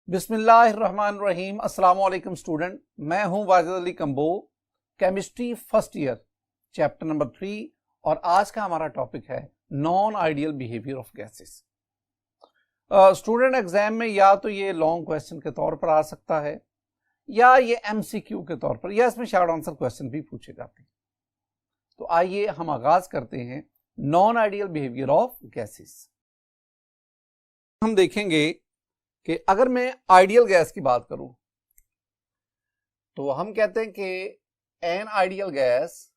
बिस्मिल्लाहिर्रहमानिर्रहीम। अस्सलाम वालेकुम स्टूडेंट, मैं हूं Wajid Ali combo, chemistry first year, chapter number 3 और आज का हमारा टॉपिक है non ideal behaviour of gases. Student exam में या तो ये लॉन्ग क्वेश्चन के तौर पर आ सकता है या ये एमसीक्यू के तौर पर, या इसमें शॉर्ट आंसर क्वेश्चन भी पूछे जाते हैं। तो आइए हम आगाज करते हैं non ideal behaviour of gases. हम देखेंगे कि अगर मैं आइडियल गैस की बात करूं तो हम कहते हैं कि एन आइडियल गैस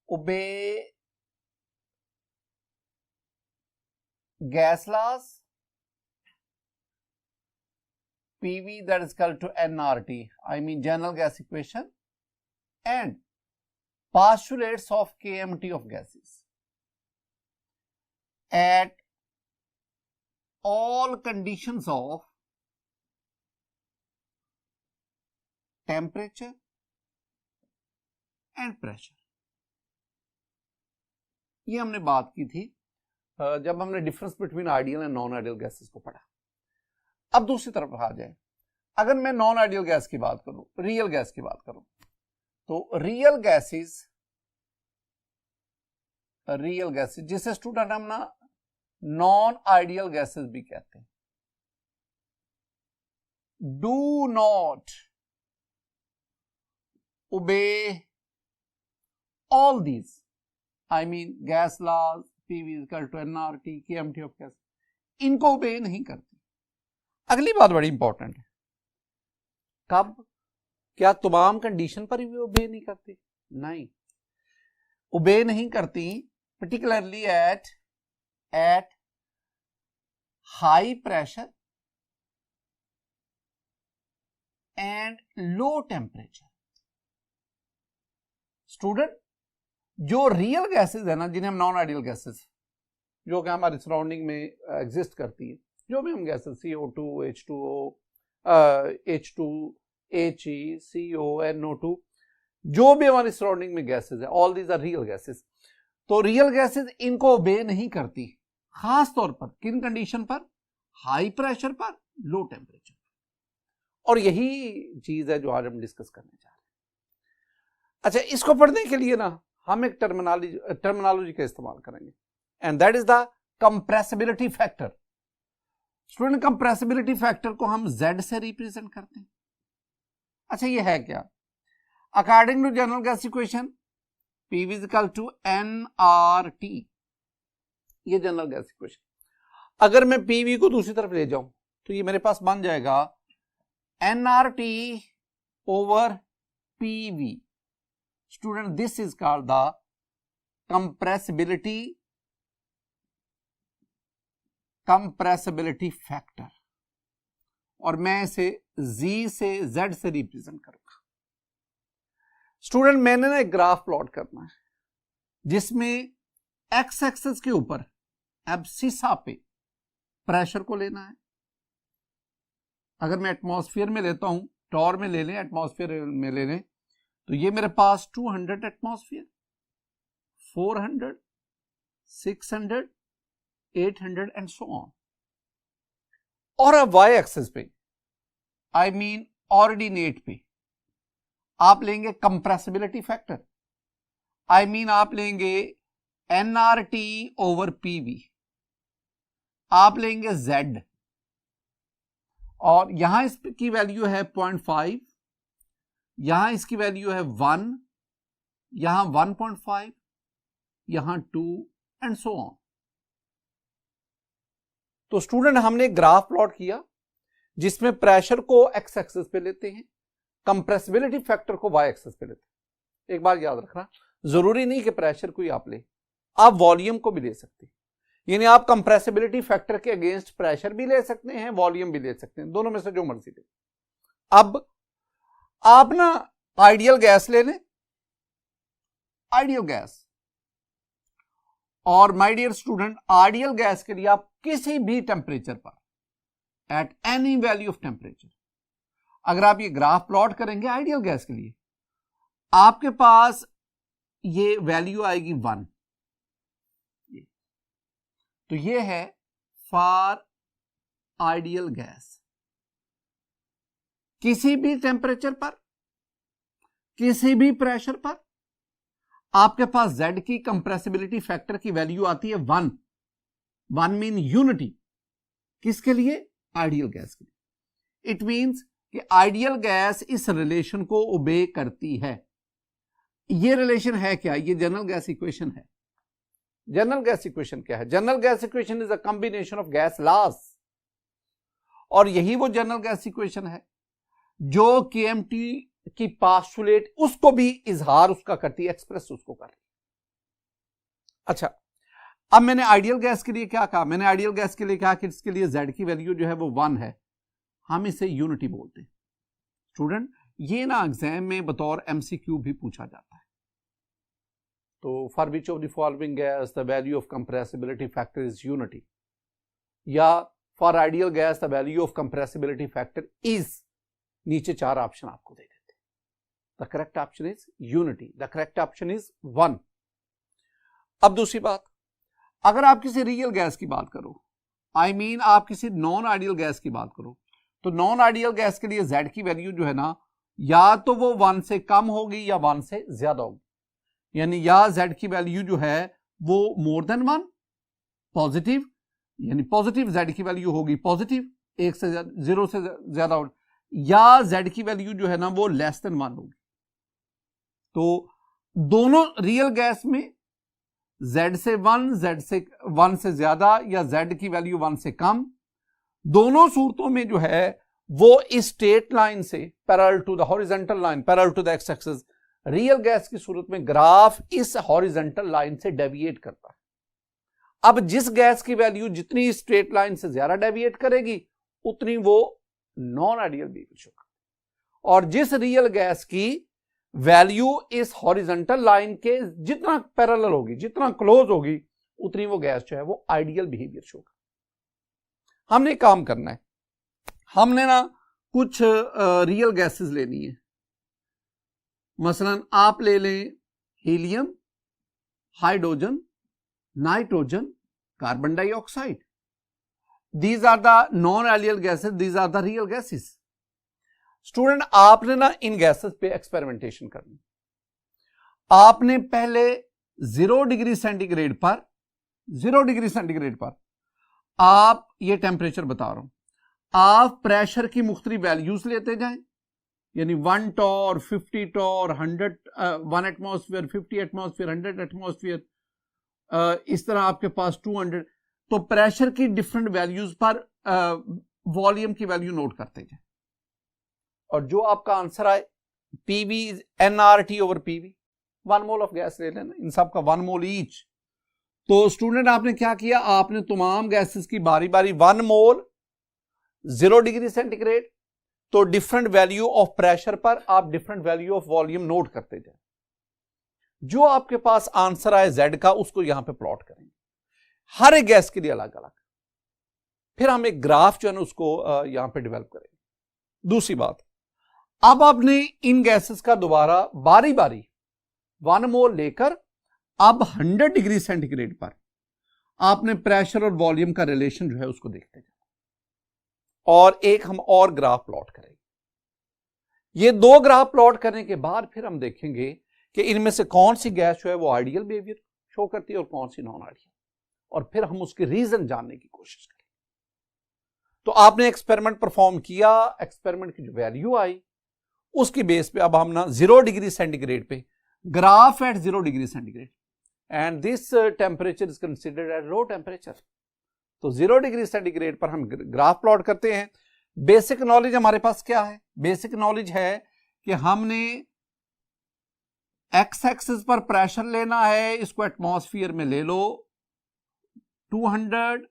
ओबे gas laws PV that is equal to nRT, I mean general gas equation, and postulates of KMT of gases at all conditions of temperature and pressure। ये हमने बात की थी जब हमने difference between ideal and non ideal gases को पढ़ा। अब दूसरी तरफ आ जाए, अगर मैं नॉन आइडियल गैस की बात करूं, रियल गैस की बात करूं, तो रियल गैसेस जिसे स्टूडेंट हम ना नॉन आइडियल गैसेस भी कहते हैं, do not obey all these, I mean gas laws PV is equal to nRT, KMT of gas, इनको ओबे नहीं करती। अगली बात बड़ी इंपॉर्टेंट है, कब? क्या तमाम कंडीशन पर भी ओबे नहीं करती? नहीं, ओबे नहीं करती particularly at high pressure and low temperature. Student, जो रियल गैसेस है ना, जिन्हें हम नॉन आइडियल गैसेस, जो कि हमारे सराउंडिंग में एग्जिस्ट करती है, जो भी हम gases CO2, H2O, H2, HE, CO, NO2, जो भी हमारी सराउंडिंग में गैसेस है, all these are real gases. तो रियल गैसेस इनको ओबे नहीं करती, खास तौर पर किन कंडीशन पर? हाई प्रेशर पर, लो टेम्परेचर। और यही चीज है जो आज हम डिस्कस करने जा रहे हैं। अच्छा, इसको पढ़ने के लिए ना हम एक टर्मिनोलॉजी का इस्तेमाल करेंगे, and that is the compressibility factor. Student, compressibility factor को हम Z से रिप्रेजेंट करते हैं। अच्छा, ये है क्या? According to general gas equation PV is equal to nRT, ये जनरल गैस इक्वेशन। अगर मैं PV को दूसरी तरफ ले जाऊं तो ये मेरे पास बन जाएगा nRT over PV। Student, this is called the compressibility factor, और मैं इसे Z से Z से रिप्रेजेंट करूंगा। स्टूडेंट, मैंने ना एक ग्राफ प्लॉट करना है जिसमें एक्स एक्सिस के ऊपर एब्सिसा पे प्रेशर को लेना है। अगर मैं एटमॉस्फेयर में लेता हूं, टॉर में ले लें, एटमॉस्फेयर में ले लें, तो ये मेरे पास 200 एटमॉस्फेयर, 400, 600, 800 एंड सो ऑन। और अब वाई एक्सिस पे, आई मीन ऑर्डिनेट पे, आप लेंगे कंप्रेसिबिलिटी फैक्टर, आई मीन आप लेंगे nRT ओवर PV, आप लेंगे Z, और यहां इसकी वैल्यू है 0.5, यहां इसकी वैल्यू है 1, यहां 1.5, यहां 2 एंड सो ऑन। तो स्टूडेंट, हमने ग्राफ प्लॉट किया जिसमें प्रेशर को एक्स एक्सिस पे लेते हैं, कंप्रेसिबिलिटी फैक्टर को वाई एक्सिस पे लेते हैं। एक बात याद रखना, जरूरी नहीं कि प्रेशर को ही आप ले, आप वॉल्यूम को भी ले सकते हैं। यानी आप कंप्रेसिबिलिटी फैक्टर के अगेंस्ट प्रेशर भी ले सकते हैं, वॉल्यूम भी ले सकते हैं, दोनों में से जो मर्जी ले। अब आप ना आइडियल गैस ले लें, आइडियल गैस, और my dear student, ideal gas के लिए आप किसी भी टेम्परेचर पर, at any value of temperature, अगर आप ये ग्राफ प्लॉट करेंगे आइडियल गैस के लिए, आपके पास ये वैल्यू आएगी 1। तो ये है फॉर आइडियल गैस। किसी भी टेम्परेचर पर, किसी भी प्रेशर पर आपके पास Z की कंप्रेसिबिलिटी फैक्टर की वैल्यू आती है 1। 1 मीन यूनिटी। किसके लिए? आइडियल गैस के लिए। इट मींस कि आइडियल गैस इस रिलेशन को ओबे करती है। ये रिलेशन है क्या? ये जनरल गैस इक्वेशन है। जनरल गैस इक्वेशन क्या है? General gas equation is a combination of gas laws, और यही वो जनरल गैस इक्वेशन है जो KMT की पास्टुलेट उसको भी इजहार उसका करती है, एक्सप्रेस उसको कर रही है। अच्छा, अब मैंने आइडियल गैस के लिए क्या कहा? मैंने आइडियल गैस के लिए कहा कि इसके लिए Z की वैल्यू जो है वो 1 है, हम इसे यूनिटी बोलते हैं। स्टूडेंट, ये ना एग्जाम में बतौर MCQ भी पूछा जाता है। तो for which of the following gas the value of compressibility factor is unity, या for ideal gas the value of compressibility factor is, नीचे 4 ऑप्शन आपको दे देते हैं। The correct option is unity, the correct option is 1। अब दूसरी बात, अगर आप किसी रियल गैस की बात करो, आई मीन आप किसी नॉन आइडियल गैस की बात करो, तो नॉन आइडियल गैस के लिए Z की वैल्यू जो है ना, या तो वो 1 से कम होगी या 1 से ज्यादा होगी। यानी या Z की वैल्यू जो है वो मोर देन 1 पॉजिटिव, यानी पॉजिटिव Z की वैल्यू होगी पॉजिटिव, 1 से 0 से ज्यादा होगी, या Z की वैल्यू जो है ना वो लेस देन 1 होगी। तो दोनों रियल गैस में Z से 1, Z से 1 से ज्यादा, या Z की वैल्यू 1 से कम, दोनों सूरतों में जो है वो इस स्ट्रेट लाइन से parallel to the horizontal line, parallel to the x axis, real gas की सूरत में ग्राफ इस हॉरिजॉन्टल लाइन से डेविएट करता है। अब जिस गैस की वैल्यू जितनी स्ट्रेट लाइन से ज्यादा डेविएट करेगी उतनी वो नॉन आइडियल बिहेवियर शो करेगी, और जिस रियल गैस की वैल्यू इस हॉरिजॉन्टल लाइन के जितना पैरेलल होगी, जितना क्लोज होगी, उतनी वो गैस जो है वो आइडियल बिहेवियर शो करेगी। हमने काम करना है, हमने ना कुछ रियल गैसेस लेनी है। मसलन आप ले लें helium, hydrogen, nitrogen, carbon dioxide. These are the non ideal gases, these are the real gases. Student, आपने ना इन गैसेस पे एक्सपेरिमेंटेशन करनी। आपने पहले 0 डिग्री सेंटीग्रेड पर, 0 डिग्री सेंटीग्रेड पर आप, ये टेम्परेचर बता रहा हूं, आप प्रेशर की मुख्तलिफ वैल्यूज लेते जाएं, यानी 1 torr, 50 torr, 100, 1 atmosphere, 50 atmosphere, 100 atmosphere, इस तरह आपके पास 200। तो प्रेशर की डिफरेंट वैल्यूज पर वॉल्यूम की वैल्यू नोट करते जाएं, और जो आपका आंसर आए PV is nRT over PV, 1 mole of gas ले लेना, इन सब का 1 मोल ईच। तो स्टूडेंट, आपने क्या किया? आपने तमाम गैसेस की बारी बारी 1 मोल 0 डिग्री सेंटीग्रेड, तो डिफरेंट वैल्यू ऑफ प्रेशर पर आप different value of volume note करते जाए। जो आपके पास आंसर आए Z का, उसको यहां पे प्लॉट करेंगे, हर एक गैस के लिए अलग अलग। फिर हम एक ग्राफ जो है ना उसको यहां पे डेवलप करेंगे। दूसरी बात, अब आपने इन गैसेस का दोबारा बारी बारी 1 मोल लेकर अब 100 डिग्री सेंटीग्रेड पर आपने प्रेशर और वॉल्यूम का रिलेशन जो है उसको देखते जाए, और एक हम और ग्राफ प्लॉट करेंगे। ये 2 ग्राफ प्लॉट करने के बाद फिर हम देखेंगे कि इनमें से कौन सी गैस जो है वो आइडियल बिहेवियर शो करती है और कौन सी नॉन आइडियल, और फिर हम उसके रीजन जानने की कोशिश करेंगे। तो आपने एक्सपेरिमेंट परफॉर्म किया, एक्सपेरिमेंट की जो वैल्यू आई उसकी बेस पे अब हम ना 0 डिग्री सेंटीग्रेड पे graph at 0 degree centigrade, and this temperature is considered as low temperature. तो 0 डिग्री सेंटीग्रेड पर हम ग्राफ प्लॉट करते हैं। बेसिक नॉलेज हमारे पास क्या है? बेसिक नॉलेज है कि हमने एक्स एक्सिस पर प्रेशर लेना है, इसको एटमॉस्फेयर में ले लो, 200,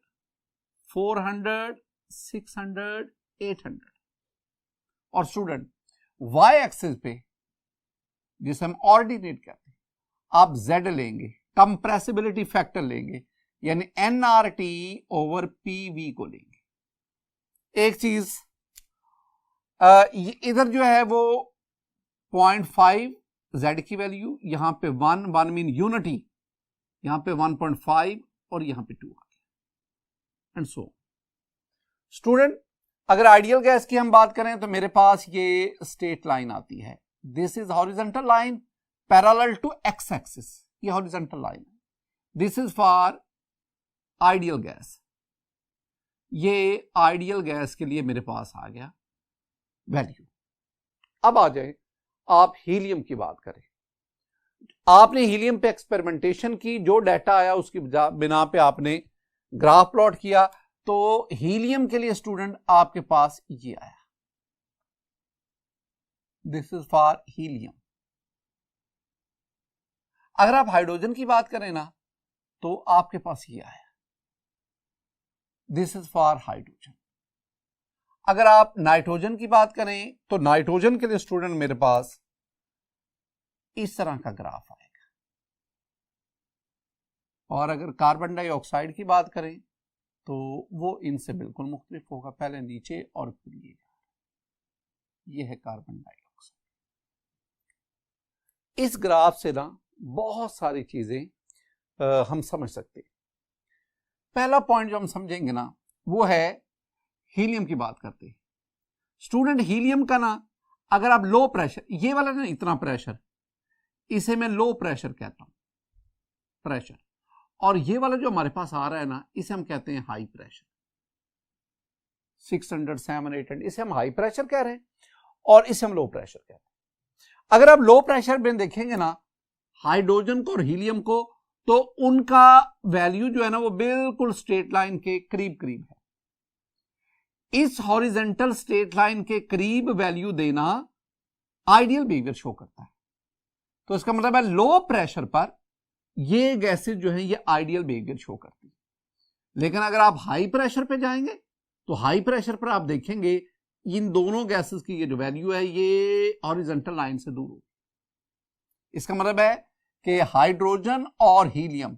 400, 600, 800। और स्टूडेंट, वाई एक्सिस पे, जिसे हम ऑर्डिनेट कहते हैं, आप Z लेंगे, कंप्रेसिबिलिटी फैक्टर लेंगे, यानी nRT ओवर PV को लेंगे। एक चीज इधर जो है वो 0.5 Z की वैल्यू, यहां पे 1 मीन यूनिटी, यहां पे 1.5 और यहां पे 2 आ गया। And so. स्टूडेंट, अगर आइडियल गैस की हम बात करें तो मेरे पास ये स्टेट लाइन आती है, this is horizontal line parallel to x axis, ये हॉरिजॉन्टल लाइन है, this is for ideal gas. ये आइडियल गैस के लिए मेरे पास आ गया वैल्यू। अब आ जाए आप हीलियम की बात करें। आपने हीलियम पे एक्सपेरिमेंटेशन की, जो डाटा आया उसकी बिना पे आपने ग्राफ प्लॉट किया, तो हीलियम के लिए स्टूडेंट आपके पास ये आया, दिस इज फॉर हीलियम। अगर आप हाइड्रोजन की बात करें ना तो आपके पास ये आया, दिस इज फॉर हाइड्रोजन। अगर आप नाइट्रोजन की बात करें तो नाइट्रोजन के लिए स्टूडेंट मेरे पास इस तरह का ग्राफ आएगा। और अगर कार्बन डाइऑक्साइड की बात करें तो वो इनसे बिल्कुल मुख्तलिफ होगा, पहले नीचे और फिर ये है कार्बन डाइऑक्साइड। इस ग्राफ से ना बहुत सारी चीजें हम समझ सकते हैं। पहला पॉइंट जो हम समझेंगे ना वो है हीलियम की बात करते हैं। स्टूडेंट, हीलियम का ना अगर आप लो प्रेशर, ये वाला ना इतना प्रेशर, इसे मैं लो प्रेशर कहता हूं, प्रेशर, और ये वाला जो हमारे पास आ रहा है ना इसे हम कहते हैं हाई प्रेशर, 600, 700, 800, इसे हम हाई प्रेशर कह रहे हैं और इसे हम लो प्रेशर कह रहे हैं। अगर आप लो प्रेशर में देखेंगे ना हाइड्रोजन को और हीलियम को, तो उनका वैल्यू जो है ना वो बिल्कुल स्ट्रेट लाइन के करीब करीब है। इस हॉरिजॉन्टल स्ट्रेट लाइन के करीब वैल्यू देना आइडियल बिहेवियर शो करता है। तो इसका मतलब है लो प्रेशर पर ये गैसेस जो है ये आइडियल बिहेवियर शो करती है। लेकिन अगर आप हाई प्रेशर पे जाएंगे तो हाई प्रेशर पर आप देखेंगे इन दोनों गैसेस की ये जो वैल्यू है ये हॉरिजॉन्टल लाइन से दूर होगी। इसका मतलब है कि हाइड्रोजन और हीलियम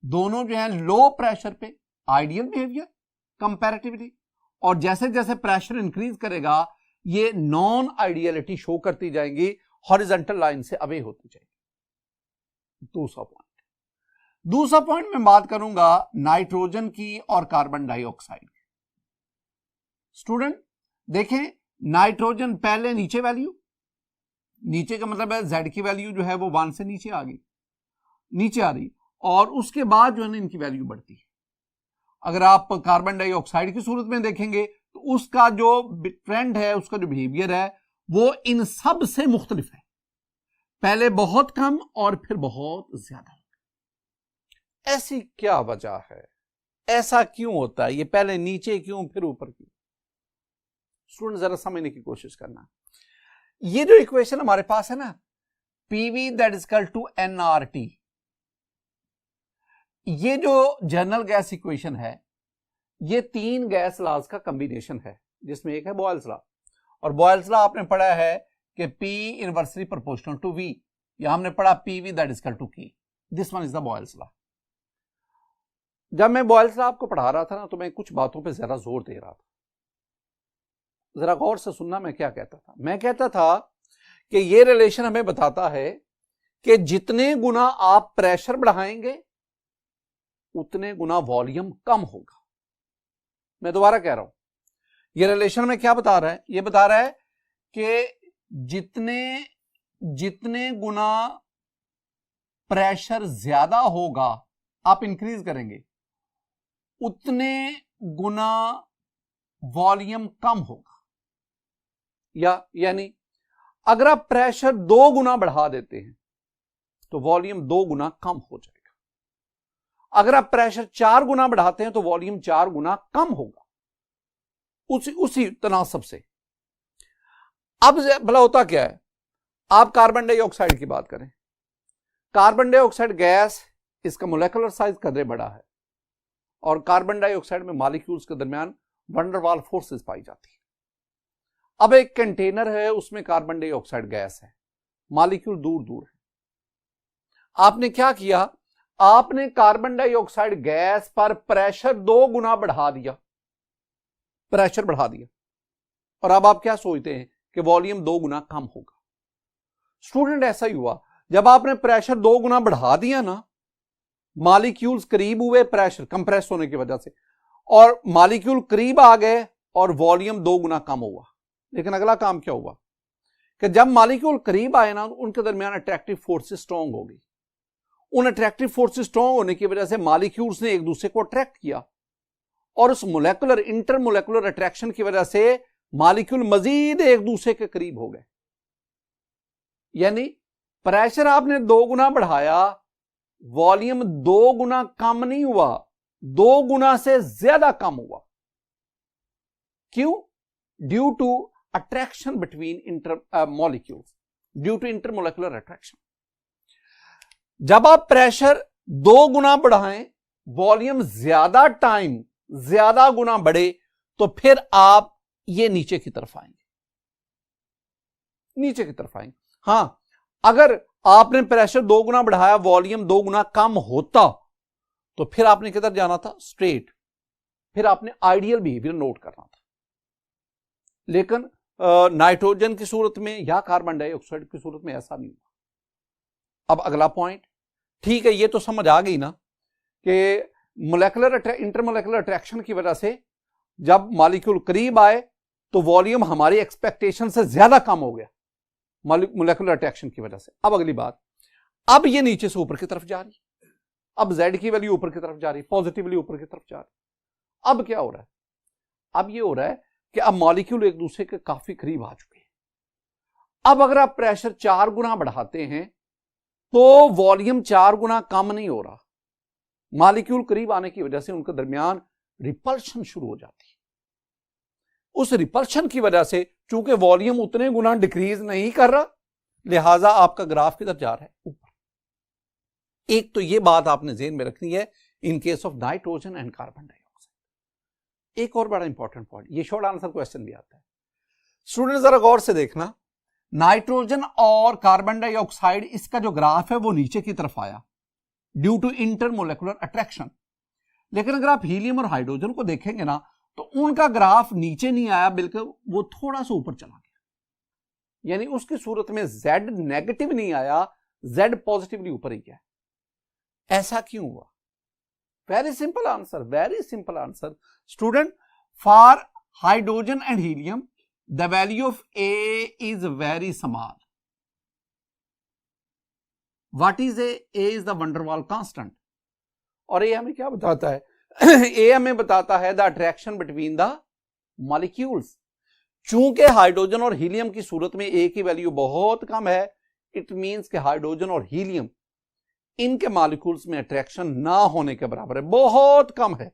दोनों जो है लो प्रेशर पे आइडियल बिहेवियर कंपैरेटिवली, और जैसे जैसे प्रेशर इंक्रीज करेगा ये नॉन आइडियलिटी शो करती जाएंगी, हॉरिजॉन्टल लाइन से अवे होती जाएगी। दूसरा पॉइंट मैं बात करूंगा नाइट्रोजन की और कार्बन डाइऑक्साइड की। स्टूडेंट देखें, नाइट्रोजन पहले नीचे वैल्यू, नीचे का मतलब है Z की वैल्यू जो है वो 1 से नीचे आ गई, नीचे आ रही, और उसके बाद जो है ना इनकी वैल्यू बढ़ती है। अगर आप कार्बन डाइऑक्साइड की सूरत में देखेंगे तो उसका जो ट्रेंड है, उसका जो बिहेवियर है वो इन सब से मुख्तलिफ है, पहले बहुत कम और फिर बहुत ज्यादा। ऐसी क्या वजह है, ऐसा क्यों होता है, ये पहले नीचे क्यों फिर ऊपर क्यों? स्टूडेंट जरा समझने की कोशिश करना। ये जो इक्वेशन हमारे पास है ना PV that is equal to nRT, ये जो जनरल गैस इक्वेशन है ये 3 गैस लॉज का कॉम्बिनेशन है, जिसमें एक है बॉयल्स लॉ, और बॉयल्स लॉ आपने पढ़ा है कि P inversely proportional to V, या हमने पढ़ा PV दैट इज इक्वल टू K, this one is the Boyle's law. जब मैं बॉयल्स लॉ आपको पढ़ा रहा था ना तो मैं कुछ बातों पे जरा जोर दे रहा था, जरा गौर से सुनना मैं क्या कहता था। मैं कहता था कि ये रिलेशन हमें बताता है कि जितने गुना आप प्रेशर बढ़ाएंगे उतने गुना वॉल्यूम कम होगा। मैं दोबारा कह रहा हूं, ये रिलेशन में क्या बता रहा है, ये बता रहा है कि जितने गुना प्रेशर ज्यादा होगा, आप इंक्रीज करेंगे, उतने गुना वॉल्यूम कम होगा। यानी अगर आप प्रेशर 2 गुना बढ़ा देते हैं तो वॉल्यूम 2 गुना कम हो जाएगा। अगर आप प्रेशर 4 गुना बढ़ाते हैं तो वॉल्यूम 4 गुना कम होगा, उसी तनासब से। अब भला होता क्या है, आप कार्बन डाइऑक्साइड की बात करें, कार्बन डाइऑक्साइड गैस, इसका मोलेकुलर साइज कदरे बड़ा है, और कार्बन डाइऑक्साइड में मॉलिक्यूल्स के दरमियान वंडरवाल फोर्सेस पाई जाती है। अब एक कंटेनर है, उसमें कार्बन डाइऑक्साइड गैस है, मॉलिक्यूल दूर दूर है। आपने क्या किया, आपने कार्बन डाइऑक्साइड गैस पर प्रेशर 2 गुना बढ़ा दिया, प्रेशर बढ़ा दिया, और अब आप क्या सोचते हैं कि वॉल्यूम 2 गुना कम होगा। स्टूडेंट ऐसा ही हुआ, जब आपने प्रेशर 2 गुना बढ़ा दिया ना, मॉलिक्यूल्स करीब हुए, प्रेशर कंप्रेस होने की वजह से, और मॉलिक्यूल करीब आ गए और वॉल्यूम 2 गुना कम हुआ। लेकिन अगला काम क्या हुआ कि जब मॉलिक्यूल करीब आए ना, उनके दरमियान अट्रैक्टिव फोर्सेस स्ट्रांग हो गई। उन अट्रैक्टिव फोर्सेस स्ट्रांग होने की वजह से मॉलिक्यूल्स ने एक दूसरे को अट्रैक्ट किया और उस मोलेकुलर इंटरमोलेकुलर अट्रैक्शन की वजह से मॉलिक्यूल मजीद एक दूसरे के करीब हो गए। यानी प्रेशर आपने 2 गुना बढ़ाया, वॉल्यूम 2 गुना कम नहीं हुआ, 2 गुना से ज्यादा कम हुआ। क्यों? Due to attraction between inter molecules, due to intermolecular attraction. जब आप प्रेशर 2 गुना बढ़ाएं, वॉल्यूम ज्यादा टाइम ज्यादा गुना बढ़े, तो फिर आप ये नीचे की तरफ आएंगे, नीचे की तरफ आएंगे। हां, अगर आपने प्रेशर 2 गुना बढ़ाया, वॉल्यूम 2 गुना कम होता, तो फिर आपने किधर जाना था? स्ट्रेट। फिर आपने आइडियल बिहेवियर नोट करना था। लेकिन नाइट्रोजन की सूरत में या कार्बन डाइऑक्साइड की सूरत में ऐसा नहीं हुआ। अब अगला पॉइंट, ठीक है, ये तो समझ आ गई ना कि इंटरमोलेकुलर अट्रैक्शन की वजह से जब मॉलिक्यूल करीब आए तो वॉल्यूम हमारी एक्सपेक्टेशन से ज्यादा कम हो गया मोलेकुलर अट्रैक्शन की वजह से। अब अगली बात, अब ये नीचे से ऊपर की तरफ जा रही, अब Z की वैल्यू ऊपर की तरफ जा रही, पॉजिटिवली ऊपर की तरफ जा रही। अब क्या हो रहा है? अब ये हो रहा है कि अब मॉलिक्यूल एक दूसरे के काफी करीब आ चुके हैं। अब अगर आप प्रेशर 4 गुना बढ़ाते हैं तो वॉल्यूम 4 गुना कम नहीं हो रहा, मॉलिक्यूल करीब आने की वजह से उनके दरमियान रिपल्शन शुरू हो जाती है। उस रिपल्शन की वजह से चूंकि वॉल्यूम उतने गुना डिक्रीज नहीं कर रहा, लिहाजा आपका ग्राफ किधर जा रहा है? ऊपर। एक तो ये बात आपने ज़हन में रखनी है in case of nitrogen and carbon dioxide. एक और बड़ा इंपॉर्टेंट पॉइंट, ये शॉर्ट आंसर क्वेश्चन भी आता है, स्टूडेंट जरा गौर से देखना। नाइट्रोजन और कार्बन डाइऑक्साइड, इसका जो ग्राफ है वो नीचे की तरफ आया ड्यू टू इंटरमोलेकुलर अट्रैक्शन। लेकिन अगर आप हीलियम और हाइड्रोजन को देखेंगे ना, तो उनका ग्राफ नीचे नहीं आया, बल्कि वो थोड़ा सा ऊपर चला गया। यानी उसकी सूरत में Z नेगेटिव नहीं आया, Z पॉजिटिवली ऊपर ही गया। ऐसा क्यों हुआ? Very simple answer, very simple answer student. For hydrogen and helium the value of A is very small. What is A? A is the van der Waals constant. और ये हमें क्या बताता है? A हमें बताता है the attraction between the molecules. चूंकि हाइड्रोजन और हीलियम की सूरत में A की वैल्यू बहुत कम है, इट मींस कि हाइड्रोजन और हीलियम इनके मॉलिक्यूल्स में अट्रैक्शन ना होने के बराबर है, बहुत कम है।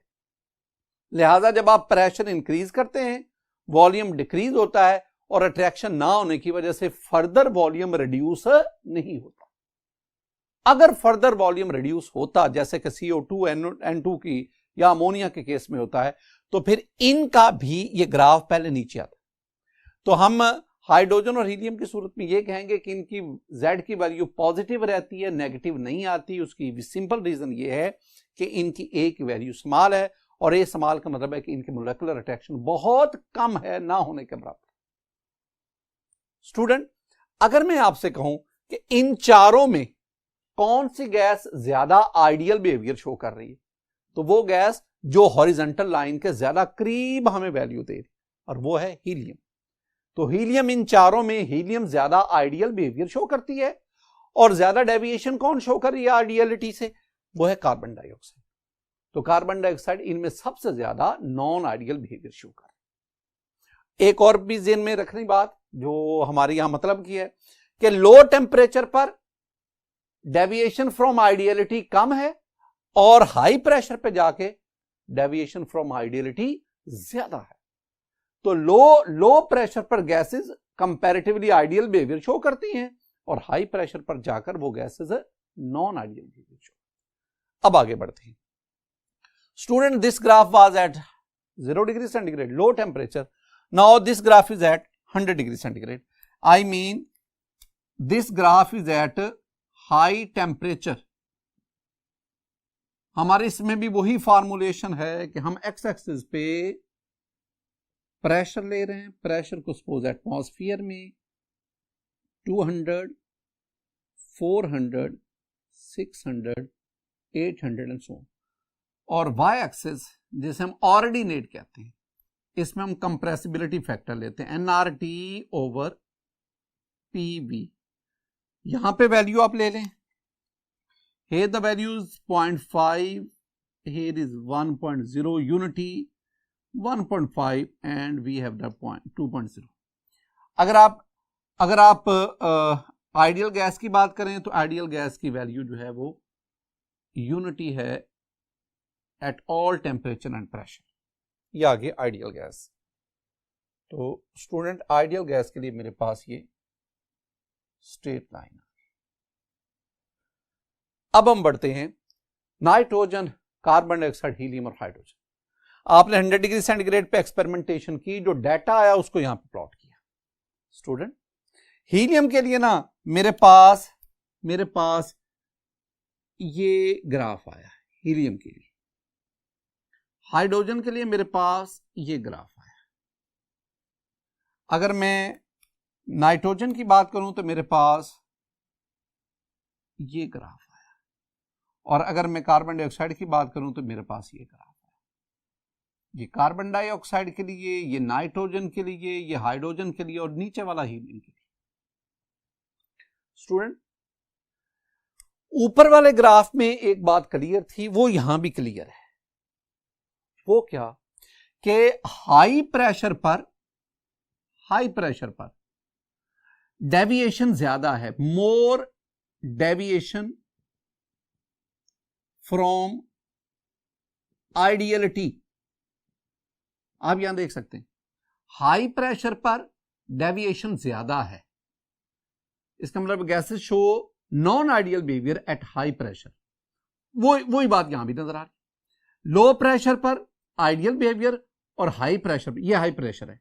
लिहाजा जब आप प्रेशर इंक्रीज करते हैं, वॉल्यूम डिक्रीज होता है और अट्रैक्शन ना होने की वजह से फर्दर वॉल्यूम रिड्यूस नहीं होता। अगर फर्दर वॉल्यूम रिड्यूस होता, जैसे कि CO2 N2 की या अमोनिया के केस में होता है, तो फिर इनका भी ये ग्राफ पहले नीचे आता। तो हम हाइड्रोजन और हीलियम की सूरत में ये कहेंगे कि इनकी Z की वैल्यू पॉजिटिव रहती है, नेगेटिव नहीं आती। उसकी सिंपल रीजन ये है कि इनकी A की वैल्यू स्मॉल है, और A स्मॉल का मतलब है कि इनकी मोलेकुलर अट्रैक्शन बहुत कम है, ना होने के बराबर। स्टूडेंट, अगर मैं आपसे कहूं कि इन चारों में कौन सी गैस ज्यादा आइडियल बिहेवियर शो कर रही है, तो वो गैस जो हॉरिजॉन्टल लाइन के ज्यादा करीब हमें वैल्यू दे रही, और वो है हीलियम। तो हीलियम, इन चारों में हीलियम ज्यादा आइडियल बिहेवियर शो करती है, और ज्यादा डेविएशन कौन शो कर रही है आइडियलिटी से? वो है कार्बन डाइऑक्साइड। तो कार्बन डाइऑक्साइड इनमें सबसे ज्यादा नॉन आइडियल बिहेवियर शो कर रही है। एक और भी ज़हन में रखनी बात जो हमारे यहां मतलब की है कि लो टेम्परेचर पर डेविएशन फ्रॉम आइडियलिटी कम है, और हाई प्रेशर पे जाके डेविएशन फ्रॉम आइडियलिटी ज्यादा है। तो लो प्रेशर पर gases comparatively ideal behaviour show करती हैं, और हाई प्रेशर पर जाकर वो gases non ideal behaviour show. अब आगे बढ़ते हैं student. This graph was at 0 degree centigrade, low temperature. Now this graph is at 100 degree centigrade. I mean this graph is at high temperature. हमारे इसमें भी वही फॉर्मुलेशन है कि हम एक्स एक्सिस पे प्रेशर ले रहे हैं, प्रेशर को सपोज एटमॉस्फेयर में 200, 400, 600, 800 एंड सो, और वाई एक्सिस जिसे हम ऑर्डिनेट कहते हैं, इसमें हम कंप्रेसिबिलिटी फैक्टर लेते हैं nRT ओवर PV। यहां पे वैल्यू आप ले लें, here the value is 0.5, here is 1.0, unity 1.5 and we have the 2.0। अगर आप आइडियल गैस की बात करें तो आइडियल गैस की वैल्यू जो है वो यूनिटी है at all temperature and pressure. ये आगे आइडियल गैस। तो स्टूडेंट आइडियल गैस के लिए मेरे पास ये स्ट्रेट लाइन है। अब हम बढ़ते हैं नाइट्रोजन, कार्बन डाइऑक्साइड, हीलियम और हाइड्रोजन। आपने 100 डिग्री सेंटीग्रेड पे एक्सपेरिमेंटेशन की, जो डाटा आया उसको यहां पे प्लॉट किया। स्टूडेंट हीलियम के लिए ना मेरे पास ये ग्राफ आया है हीलियम के लिए। हाइड्रोजन के लिए मेरे पास ये ग्राफ आया। अगर मैं नाइट्रोजन की बात करूं तो मेरे पास ये ग्राफ आया, और अगर मैं कार्बन डाइऑक्साइड की बात करूं तो मेरे पास ये ग्राफ आया। ये कार्बन डाइऑक्साइड के लिए, ये नाइट्रोजन के लिए, ये हाइड्रोजन के लिए, और नीचे वाला हीलियम के लिए। स्टूडेंट ऊपर वाले ग्राफ में एक बात क्लियर थी, वो यहां भी क्लियर है। वो क्या कि हाई प्रेशर पर डेविएशन ज्यादा है, मोर डेविएशन फ्रॉम आइडियलिटी। आप यहां देख सकते हैं हाई प्रेशर पर डेविएशन ज्यादा है। इसका मतलब gases show non ideal behaviour eight high pressure. वही बात यहां भी नजर आ रही। लो प्रेशर पर आइडियल बिहेवियर और हाई प्रेशर पर, ये हाई प्रेशर है,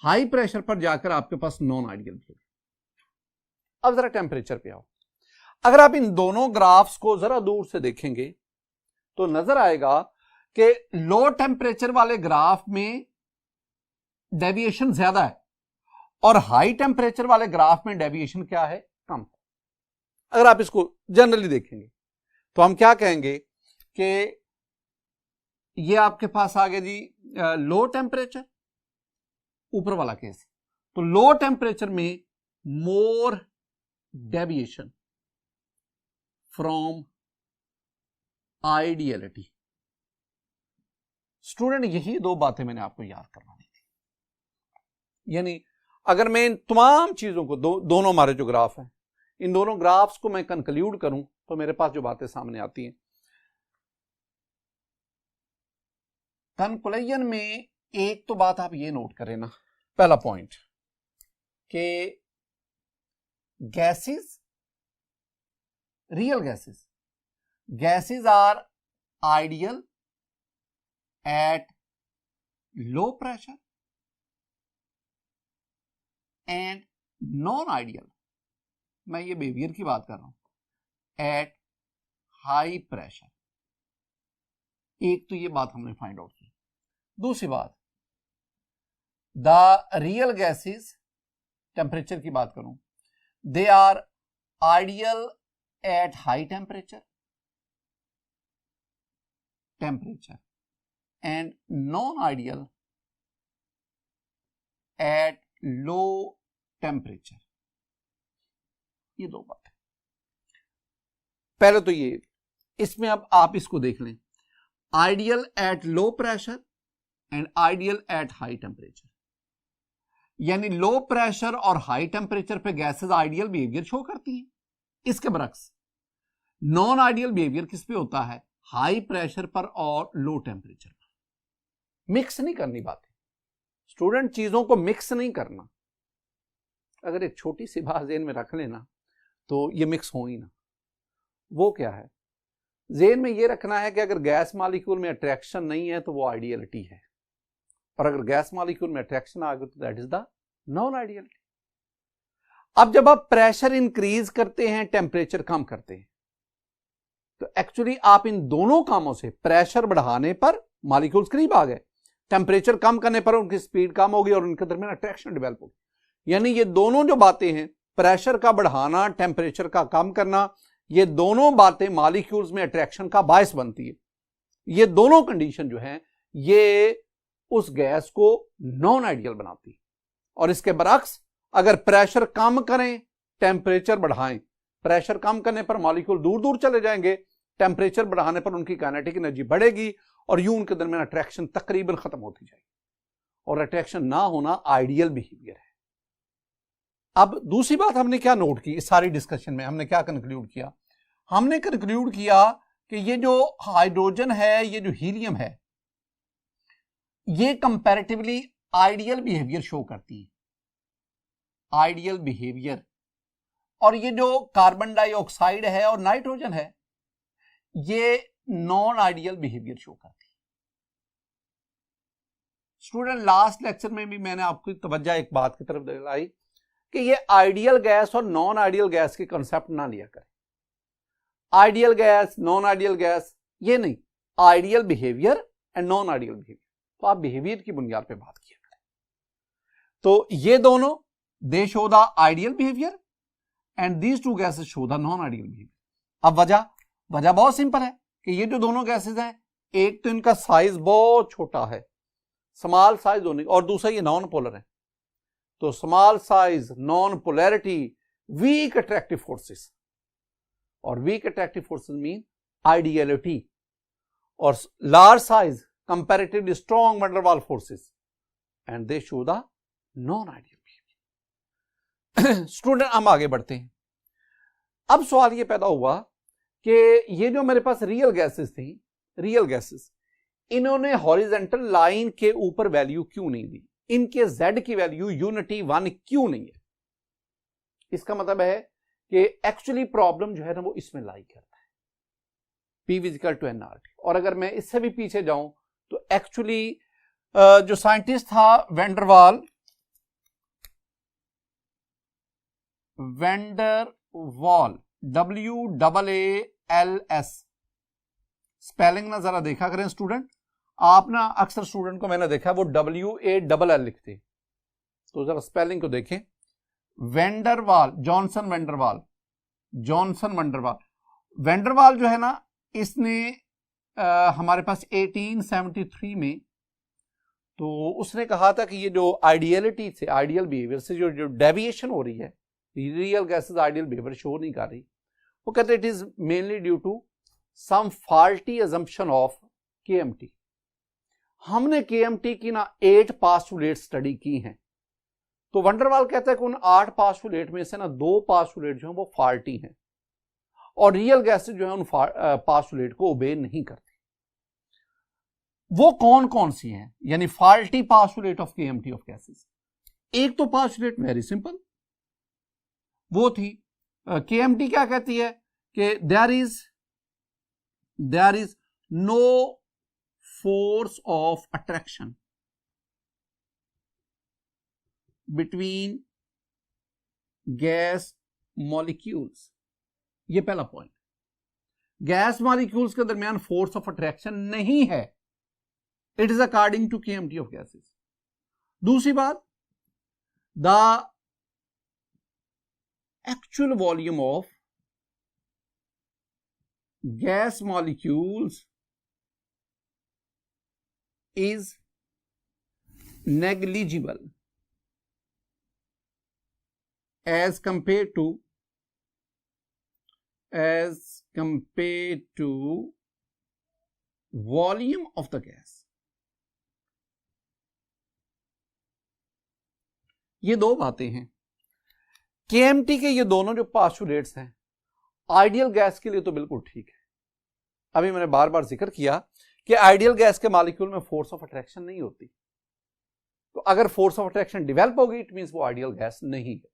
हाई प्रेशर पर जाकर आपके पास नॉन आइडियल बिहेवियर। अब जरा टेम्परेचर पे आओ। अगर आप इन दोनों ग्राफ्स को जरा दूर से देखेंगे तो नजर आएगा कि लो टेम्परेचर वाले ग्राफ में डेविएशन ज्यादा है और हाई टेम्परेचर वाले ग्राफ में डेविएशन क्या है, कम। अगर आप इसको जनरली देखेंगे तो हम क्या कहेंगे कि ये आपके पास आ गया जी लो टेम्परेचर, ऊपर वाला केस। तो लो टेम्परेचर में मोर डेविएशन फ्रॉम आइडियलिटी। स्टूडेंट यही दो बातें मैंने आपको याद करवानी थी। यानी अगर मैं इन तमाम चीजों को दोनों हमारे जो ग्राफ हैं, इन दोनों ग्राफ्स को मैं कंक्लूड करूं तो मेरे पास जो बातें सामने आती हैं, कंक्लूजन में एक तो बात आप ये नोट करें ना, पहला पॉइंट कि gases, real gases are ideal at low pressure and non ideal, मैं ये बिहेवियर की बात कर रहा हूं, एट हाई प्रेशर। एक तो ये बात हमने फाइंड आउट की। दूसरी बात, द रियल गैसेस, टेम्परेचर की बात करूं, they are ideal at high temperature and non ideal at low temperature. ये दो बातें। पहले तो ये, इसमें अब आप इसको देख लें, ideal at low pressure and ideal at high temperature. यानी लो प्रेशर और हाई टेम्परेचर पे गैसेस आइडियल बिहेवियर शो करती हैं। इसके बरक्स नॉन आइडियल बिहेवियर किस पे होता है, हाई प्रेशर पर और लो टेम्परेचर पर। मिक्स नहीं करनी बातें स्टूडेंट, चीजों को मिक्स नहीं करना। अगर एक छोटी सी बात ज़हन में रख लेना तो ये मिक्स हो ही ना। वो क्या है, ज़हन में ये रखना है कि अगर गैस मॉलिक्यूल में अट्रैक्शन नहीं है तो वो आइडियलिटी है, और अगर गैस मॉलिक्यूल में अट्रैक्शन आ गई तो that is the non ideality. अब जब आप प्रेशर इंक्रीज करते हैं, टेम्परेचर कम करते हैं, तो एक्चुअली आप इन दोनों कामों से, प्रेशर बढ़ाने पर मॉलिक्यूल्स करीब आ गए, टेम्परेचर कम करने पर उनकी स्पीड कम होगी और उनके दरमियान अट्रैक्शन डेवलप होगी। यानी ये दोनों जो बातें हैं, प्रेशर का बढ़ाना, टेम्परेचर का कम करना, ये दोनों बातें मॉलिक्यूल्स में अट्रैक्शन का बायस बनती है। ये दोनों कंडीशन जो हैं ये उस गैस को नॉन आइडियल बनाती है। और इसके बरक्स अगर प्रेशर कम करें, टेम्परेचर बढ़ाएं, प्रेशर कम करने पर मॉलिक्यूल दूर दूर चले जाएंगे, टेम्परेचर बढ़ाने पर उनकी काइनेटिक एनर्जी बढ़ेगी और यूं उनके दरमियान अट्रैक्शन तकरीबन खत्म होती जाएगी। और अट्रैक्शन ना होना आइडियल बिहेवियर है। अब दूसरी बात हमने क्या नोट की इस सारी डिस्कशन में, हमने क्या कंक्लूड किया? हमने कंक्लूड किया कि ये जो हाइड्रोजन है, ये जो हीलियम है, ये कंपैरेटिवली आइडियल बिहेवियर शो करती है, आइडियल बिहेवियर। और ये जो कार्बन डाइऑक्साइड है और नाइट्रोजन है, ये नॉन आइडियल बिहेवियर शो करती है। स्टूडेंट, लास्ट लेक्चर में भी मैंने आपकी तवज्जो एक बात की तरफ दिलाई कि ये आइडियल गैस और नॉन आइडियल गैस के कंसेप्ट ना लिया करें। Ideal gas, non ideal gas, ये नहीं, ideal behaviour and non ideal behaviour. तो आप बिहेवियर की बुनियाद पे बात किया करें। तो ये दोनों, दे show the ideal behaviour and these two gases show the non ideal behaviour. अब वजह बहुत सिंपल है कि ये जो दोनों गैसेस हैं, एक तो इनका साइज बहुत छोटा है, स्मॉल साइज होने, और दूसरा ये नॉन पोलर है। तो small size, non polarity, weak attractive forces, और weak attractive forces mean ideality, और large size comparatively strong van der Waals forces and they show the non ideal behaviour. Student, हम आगे बढ़ते हैं। अब सवाल ये पैदा हुआ कि ये जो मेरे पास रियल गैसेस थी, रियल गैसेस, इन्होंने हॉरिजेंटल लाइन के ऊपर वैल्यू क्यों नहीं दी? इनके z की वैल्यू यूनिटी 1 क्यों नहीं है? इसका मतलब है कि एक्चुअली प्रॉब्लम जो है ना वो इसमें लाई करता है, P इक्वल टू nRT। और अगर मैं इससे भी पीछे जाऊं तो एक्चुअली जो साइंटिस्ट था वैन डर वाल, WAALS, स्पेलिंग ना जरा देखा करें स्टूडेंट। आप ना अक्सर स्टूडेंट को मैंने देखा वो WALL लिखते, तो जरा स्पेलिंग को देखें। वेंडरवाल, जॉनसन वेंडरवाल जो है ना, इसने हमारे पास 1873 में, तो उसने कहा था कि ये जो आइडियलिटी से, आइडियल बिहेवियर से जो डेविएशन हो रही है, real gases ideal behaviour show नहीं कर रही, वो कहते it is mainly due to some faulty assumption of KMT। हमने KMT की ना 8 पास्टुलेट स्टडी की हैं, तो वंडरवाल कहता है कि उन 8 पास्टुलेट में से ना 2 पास्टुलेट जो है वो फॉल्टी हैं, और रियल गैसेस जो है उन पास्टुलेट को ओबे नहीं करती। वो कौन कौन सी हैं, यानी faulty postulate of KMT of gases? एक तो पास्टुलेट वेरी सिंपल, वो थी KMT क्या कहती है कि there is no force of attraction between gas molecules। ये पहला पॉइंट, गैस मॉलिक्यूल्स के दरमियान फोर्स ऑफ अट्रैक्शन नहीं है, it is according to KMT of gases. दूसरी बात, the actual volume of gas molecules is negligible as compared to volume of the gas। ये दो बातें हैं। KMT के ये दोनों जो पास्टुलेट्स हैं आइडियल गैस के लिए तो बिल्कुल ठीक है। अभी मैंने बार बार जिक्र किया कि आइडियल गैस के मॉलिक्यूल में फोर्स ऑफ अट्रैक्शन नहीं होती, तो अगर फोर्स ऑफ अट्रैक्शन डेवलप होगी इट मींस वो आइडियल गैस नहीं है,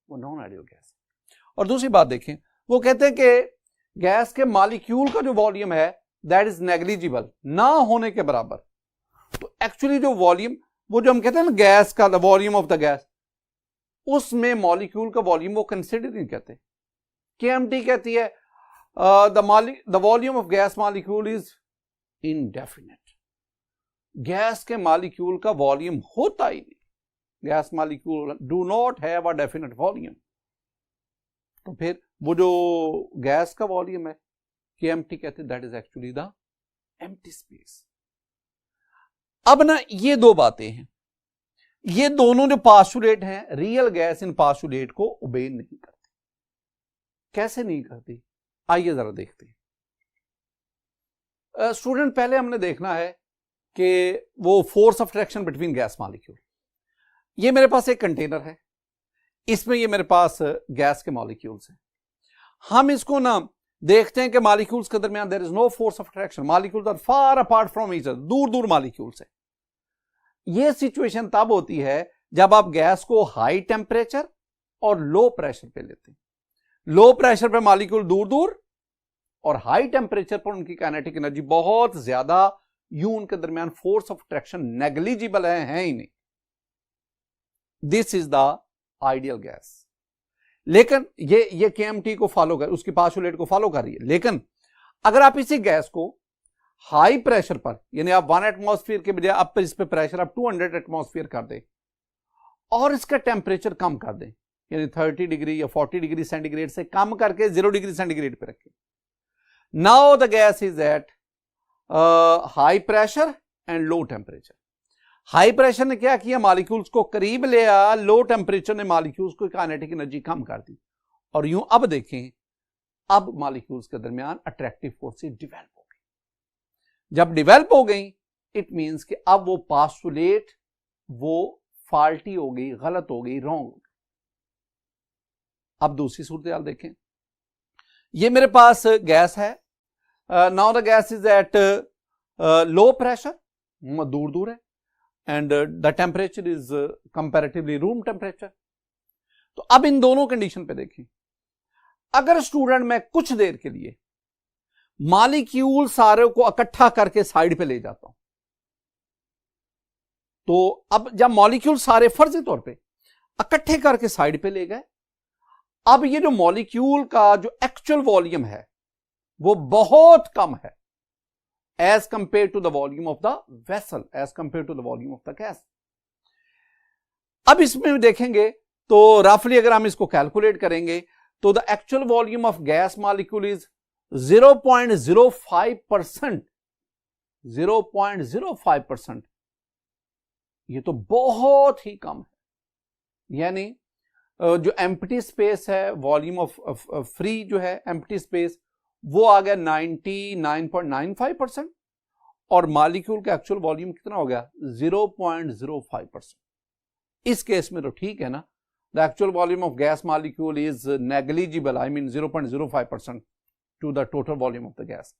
वो नॉन आइडियल गैस है। और दूसरी बात देखें, वो कहते हैं कि गैस के मॉलिक्यूल का जो वॉल्यूम है दैट इज नेग्लिजिबल, ना होने के बराबर। तो एक्चुअली जो वॉल्यूम, वो जो हम कहते हैं ना गैस का वॉल्यूम ऑफ द गैस, उसमें मॉलिक्यूल का वॉल्यूम वो कंसिडर नहीं कहते। KMT कहती है the volume of gas molecule is indefinite. Gas के मॉलिक्यूल का वॉल्यूम होता ही नहीं, gas molecule do not have a definite volume. तो फिर वो जो गैस का वॉल्यूम है KMT कहते हैं that is actually the empty space. अब ना ये दो बातें हैं, ये दोनों जो पास्टुलेट हैं, रियल गैस इन पास्टुलेट को ओबे नहीं करती। कैसे नहीं करती, आइए जरा देखते हैं। स्टूडेंट, पहले हमने देखना है कि वो force of attraction between gas molecule. ये मेरे पास एक कंटेनर है, इसमें ये मेरे पास गैस के मॉलिक्यूल्स हैं। हम इसको ना देखते हैं कि मॉलिक्यूल्स के दरमियान there is no force of attraction, molecules are far apart from each other, दूर दूर मॉलिक्यूल्स है। ये सिचुएशन तब होती है जब आप गैस को हाई टेम्परेचर और लो प्रेशर पे लेते हैं। लो प्रेशर पे मॉलिक्यूल दूर दूर और हाई टेम्परेचर पर उनकी काइनेटिक एनर्जी बहुत ज्यादा, यूं उनके दरमियान फोर्स ऑफ अट्रैक्शन नेग्लिजिबल है ही नहीं। This is the ideal gas. लेकिन ये केएमटी को फॉलो कर, उसकी पास्टुलेट को फॉलो कर रही है। लेकिन अगर आप इसी गैस को हाई प्रेशर पर, यानी आप 1 एटमॉस्फेयर के बजाय आप इस पे प्रेशर आप 200 एटमॉस्फेयर कर दें और इसका टेम्परेचर कम कर दें, यानी 30 डिग्री या 40 डिग्री सेंटीग्रेड से कम करके 0 डिग्री सेंटीग्रेड पे रखें, now the gas is at high pressure and low temperature. High pressure ने क्या किया, मॉलिक्यूल्स को करीब ले आया, लो टेम्परेचर ने मॉलिक्यूल्स को काइनेटिक एनर्जी कम कर दी। और यूं अब देखें, अब मॉलिक्यूल्स के दरमियान अट्रैक्टिव फोर्सेस डेवलप हो गई। जब डेवलप हो गई, इट मींस कि अब वो पास्टुलेट वो फॉल्टी हो गई, गलत हो गई, रॉन्ग हो गई। अब दूसरी सूरत देखें, ये मेरे पास गैस है, now the gas is eight low pressure, दूर दूर है, and the temperature is comparatively room temperature. तो अब इन दोनों कंडीशन पे देखें, अगर स्टूडेंट मैं कुछ देर के लिए मॉलिक्यूल सारे को इकट्ठा करके साइड पे ले जाता हूं, तो अब जब मॉलिक्यूल सारे फर्जी तौर पे इकट्ठे करके साइड पे ले गए, अब ये जो मॉलिक्यूल का जो एक्चुअल वॉल्यूम है वो बहुत कम है as compared to the volume of the vessel, as compared to the volume of the gas. अब इसमें देखेंगे तो रफली अगर हम इसको कैलकुलेट करेंगे तो the actual volume of gas molecule is 0.05%, 0.05%। ये तो बहुत ही कम है। यानी जो एम्प्टी स्पेस है, वॉल्यूम ऑफ फ्री जो है एम्प्टी स्पेस, वो आ गया 99.95% और मॉलिक्यूल का एक्चुअल वॉल्यूम कितना हो गया, 0.05%। इस केस में तो ठीक है ना, the actual volume of gas molecule is negligible, I mean 0.05% to the total volume of the gas.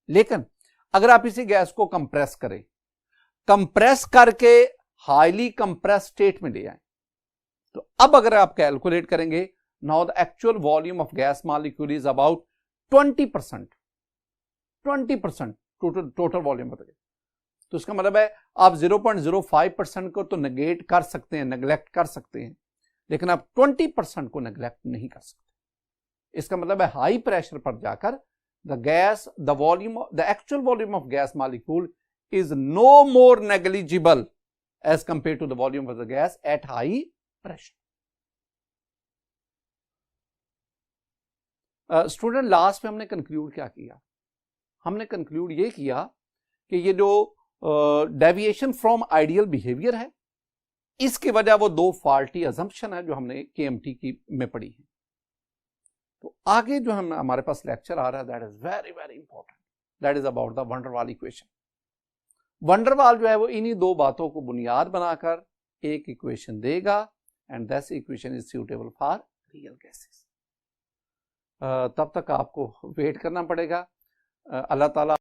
लेकिन अगर आप इसी गैस को कंप्रेस करें, कंप्रेस करके हाईली कंप्रेस स्टेट में ले आए, तो अब अगर आप कैलकुलेट करेंगे, now the actual volume of gas molecule is about 20% total volume बताइए। तो इसका मतलब है आप 0.05% को तो नेगेट कर सकते हैं, नेग्लेक्ट कर सकते हैं, लेकिन आप 20% को नेग्लेक्ट नहीं कर सकते। इसका मतलब है हाई प्रेशर पर जाकर the actual volume of gas molecule is no more negligible as compare to the volume of the gas at high pressure. Student, last में हमने कंक्लूड क्या किया, हमने कंक्लूड ये किया कि ये जो डेविएशन फ्रॉम आइडियल बिहेवियर है, इसकी वजह वो दो फॉल्टी अजम्पशन है जो हमने केएमटी की में पढ़ी है। तो आगे जो हमारे पास लेक्चर आ रहा है, that is very very important, that is about the wonder वाल इक्वेशन। वंडर वाल जो है वो इन्हीं दो बातों को बुनियाद बनाकर एक इक्वेशन देगा, and this equation is suitable for real gases. तब तक आपको वेट करना पड़ेगा। अल्लाह ताला